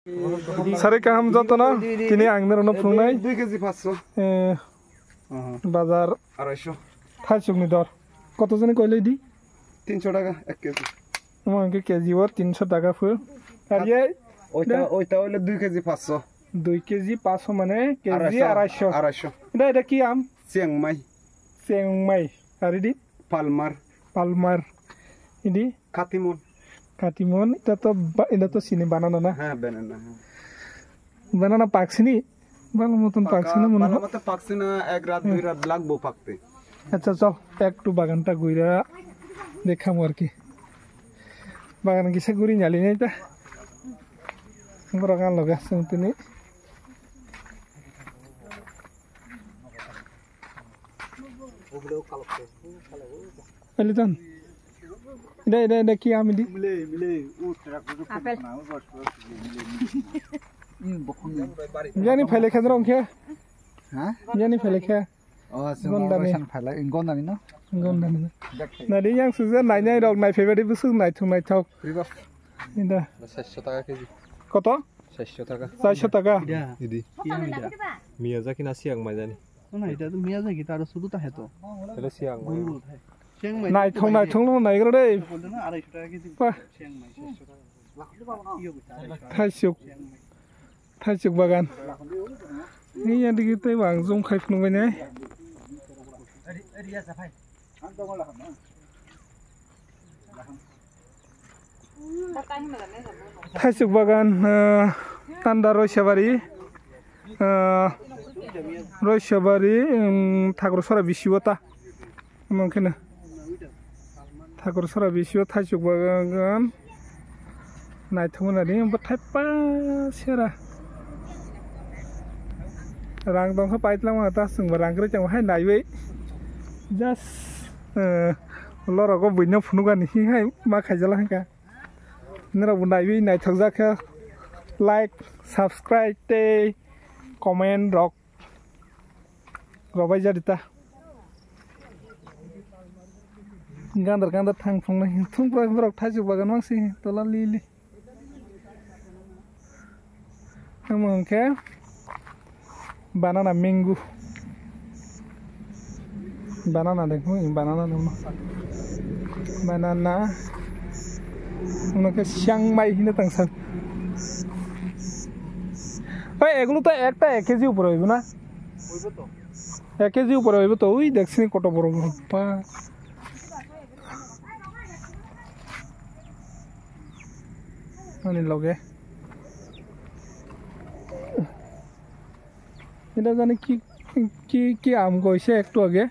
सारे काम जत ना किने आंगनर न फुंनाय 2 केजी 500 बाजार 250 थाइसुकनि दर कत जने कइलै दि 300 টাকা 1 কেজি আমাকে কেজি ও 300 টাকা ফুল আর এই ওইটা হলো 2 কেজি 500 2 কেজি 500 মানে কেজি 250 250 এটা কি আম চেংমাই আর এডি পালমার এডি কাটিমন এটা তো চিনি বানানা না হ্যাঁ বানানা পাকছিনি ভালো মতন পাকছিনা মনে হয় ভালো মতন পাকছিনা এক রাত দুই রাত লাগবো পাকতে আচ্ছা চল একটু বাগানটা ঘুরা দেখামু আর কি বাগান কিসে ঘুরি নালি নাই তা বাগান লাগাছেন তিনি এলিতন এটা কি আমি দি জানি ফেলে খেদ রং খে হ্যাঁ জানি ফেলে খে গন্দানি গন্দানি না গন্দানি না দি yang সুজে নাই নাই রং নাই ফেভারিট বুসু নাই থুং নাই থাক এটা 400 টাকা কেজি কত 400 টাকা 400 টাকা দিদি কি আমি এটা মিয়াজাকি না সিয়াং মাই জানি না এটা তো মিয়াজাকি তার শুধু তা হেতো এটা সিয়াং মাই নাই থং নাই গরে দে 250 টাকা কেজি সিয়াং মাই 400 টাকা থাইসুক বাগান এই এদিকে তো বাং জম খাইফ নুবাই না থাইসুক বাগান তান্ডা রয়সাবাড়ি ঠাকুরসরা বিশিবতা ওখানে ঠাকুরসরা বিশিব থাইসুক বাগান नायथुमोनानि ओमफ्राय थाइपा सेरा रां दंखौ पाइतलां ता जोंबो रांग्रे जों हाय नायबाय जास्ट लरगो बयनो फुनुगानि हाय मा खायजाला हांका नरावबो नायबाय नायथावजाखो लाइक सब्सक्राइब ते कमेन्ट रक रबाय जादिता गान्दार थांफुंनाय थुंफ्राव थाइजौ बागान मांसि तला lily Mungkin banana mango, banana deh, banana nama, banana, mungkin siang mai ini tangsal. Oh, egulo tuh ekta 1 KG উপরে হইব না? হইব তো। 1 কেজি উপরে হইব তো, ওই দেখছিনি কত বড় বড় পা। আনি লগে। এটা জানি কি কি কি আম কইছে একটু আগে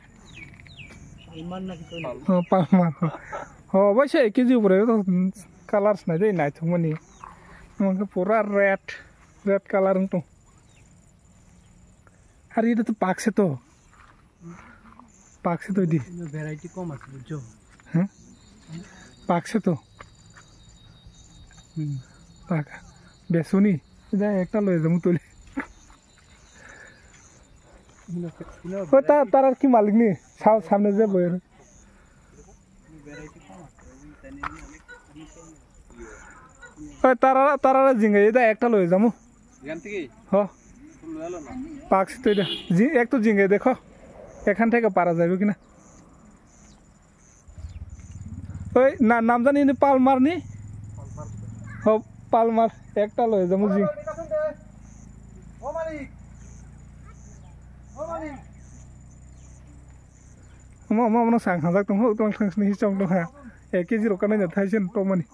পালমার অবশ্যই 1 কেজি উপরে কালার নাই দেই নাই থুমনি আমাকে পুরা রেড কালার তো আর এটা তো পাকছে তো দি ভ্যারাইটি কম আছে বুঝছো হ্যাঁ পাকছে তো পাক বেসুনি এটা একটা লয়ে যামু তুলে তার কি মালিক নি সামনে যে বইয়ের তারা জিঙ্গে এটা একটা লয়ে যামু পাকছি তো এটা একটু জিঙ্গে দেখো এখান থেকে পারা যাবে কিনা ওই নাম জানি পালমার নি পালমার একটা লয়ে যামু জিং Mau sang hàng rác tung hậu tung thằng này trong đâu hả? Cái gì đó cái này là thay trên tôm mani.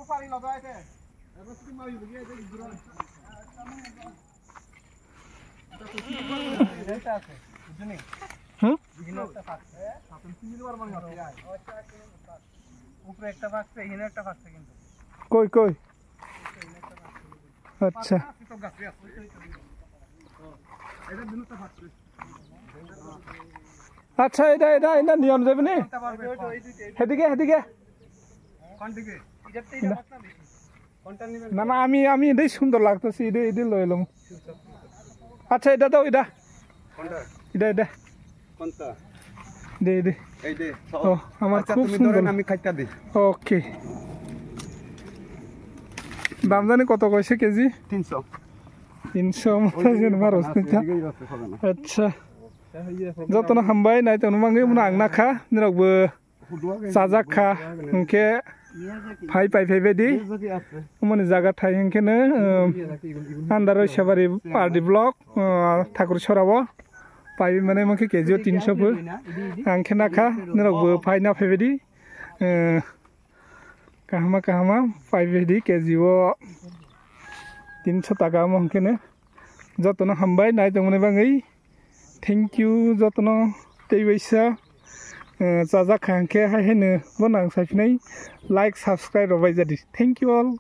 Koi. अच्छा আচ্ছা এটা নিয়ম যাবে নি হেদিকে না আমি এটাই সুন্দর লাগতেছি এটা লই এলাম আচ্ছা এটা দাও এটা দে আমার খুব সুন্দর আমি খাইতা দিই ওকে দাম জানি কত কইছে KG 300 300 mata jen maros ta acha jotno hambai nai tong mangai muna angna kha nirokbo sajak kha hingke phai bedi moni jaga thai hingkene andaro sabari party block thakur sorabo pai mane manke kejio 300 pur angke na kha nirokbo phai na bedi kahama pai bedi kejio 300 taka mongkene jotno hambai nai tong mane bangai thank you jotno teibaisa Zaza Kanke, I had no one answer. Like, subscribe, or thank you all.